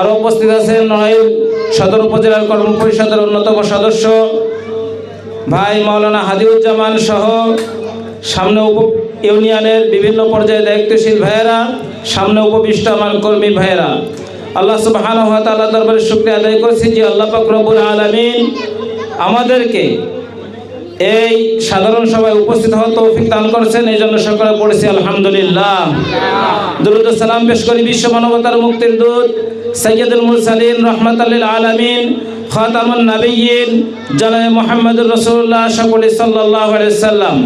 আরও উপস্থিত আছেন নড়াইল সদর উপজেলার কর্ম পরিষদের অন্যতম সদস্য ভাই মাওলানা হাদিউজ্জামান সহ সামনে ইউনিয়নের বিভিন্ন পর্যায়ে দায়িত্বশীল ভাইয়েরা, সামনে উপবিষ্ট আমার কর্মী ভাইয়েরা, আল্লাহ সুবহানাহু ওয়া তাআলা দরবারে শুকরিয়া আদায় করছি যে আল্লাহ পাক রব্বুল আলামিন আমাদেরকে এই সাধারণ সভায় উপস্থিত হওয়ার তৌফিক দান করেছেন। এই জন্য সকলে পড়েছি আলহামদুলিল্লাহ। দুরূদ ও সালাম পেশ করি বিশ্ব মানবতার মুক্তির দূত সাইয়্যিদুল মুরসালিন রাহমাতাল লিল আলামিন খাতামুন নবিয়্যিন জনাবে মুহাম্মদুর রাসূলুল্লাহ সাল্লাল্লাহু আলাইহি ওয়াসাল্লাম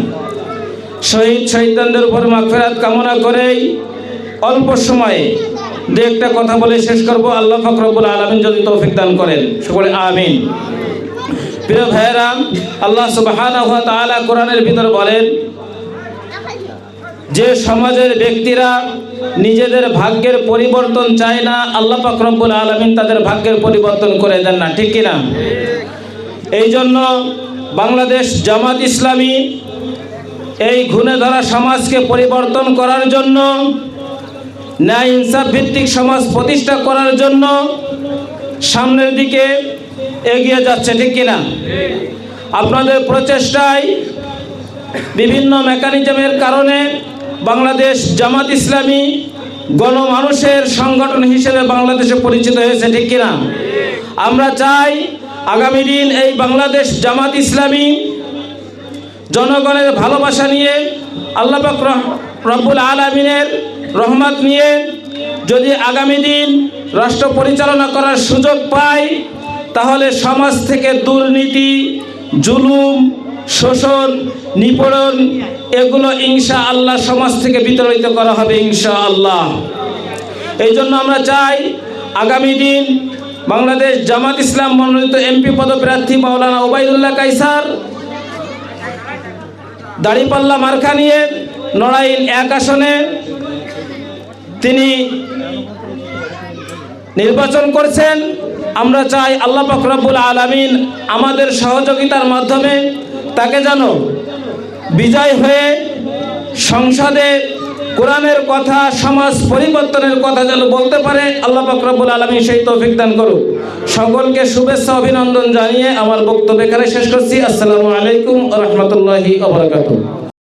শহীদদের উপর মাগফিরাত কামনা করেই অল্প সময়ে দু একটা কথা বলে শেষ করব। আল্লাহ পাক রব্বুল আলামিন যদি তৌফিক দান করেন, সকলে আমিন। প্রিয় ভাইয়েরা, আল্লাহ সুবহানাহু ওয়া তাআলা কোরআনের ভিতর বলেন যে সমাজের ব্যক্তিরা নিজেদের ভাগ্যের পরিবর্তন চায় না, আল্লাহ পাক রব্বুল আলামিন তাদের ভাগ্যের পরিবর্তন করে দেন না, ঠিক কিনা? এই জন্য বাংলাদেশ জামাত ইসলামী এই ঘুণে ধরা সমাজকে পরিবর্তন করার জন্য, ন্যায় ইনসাফ ভিত্তিক সমাজ প্রতিষ্ঠা করার জন্য সামনের দিকে এগিয়ে যাচ্ছে, ঠিক কিনা? আপনাদের প্রচেষ্টায় বিভিন্ন মেকানিজমের কারণে বাংলাদেশ জামাত ইসলামী গণমানুষের সংগঠন হিসেবে বাংলাদেশে পরিচিত হয়েছে, ঠিক কিনা? আমরা চাই আগামী দিন এই বাংলাদেশ জামাত ইসলামী জনগণের ভালোবাসা নিয়ে, আল্লাহ পাক রব্বুল আলামিনের রহমত নিয়ে যদি আগামী দিন রাষ্ট্র পরিচালনা করার সুযোগ পায়, তাহলে সমাজ থেকে দুর্নীতি, জুলুম, শোষণ, নিপীড়ন এগুলো ইনশাআল্লাহ সমাজ থেকে বিতাড়িত করা হবে ইনশাআল্লাহ। এই জন্য আমরা চাই আগামী দিন বাংলাদেশ জামাত ইসলাম মনোনীত এমপি পদপ্রার্থী মাওলানা ওবায়দুল্লাহ কায়সার দাড়িপাল্লা মার্কা নিয়ে নড়াইল 1 আসনে তিনি নির্বাচন করছেন। আমরা চাই আল্লাহ পাক রব্বুল আলামিন আমাদের সহযোগিতার মাধ্যমে তাকে যেন বিজয় হয়ে সংসদে কোরআনের কথা, সমাজ পরিবর্তনের কথা যেন বলতে পারে, আল্লাহ পাক রব্বুল আলামিন সেই তৌফিক দান করুক। সকলকে শুভেচ্ছা অভিনন্দন জানিয়ে আমার বক্তব্য এখানে শেষ করছি। আসসালামু আলাইকুম ওয়া রাহমাতুল্লাহি ওয়া বারাকাতুহু।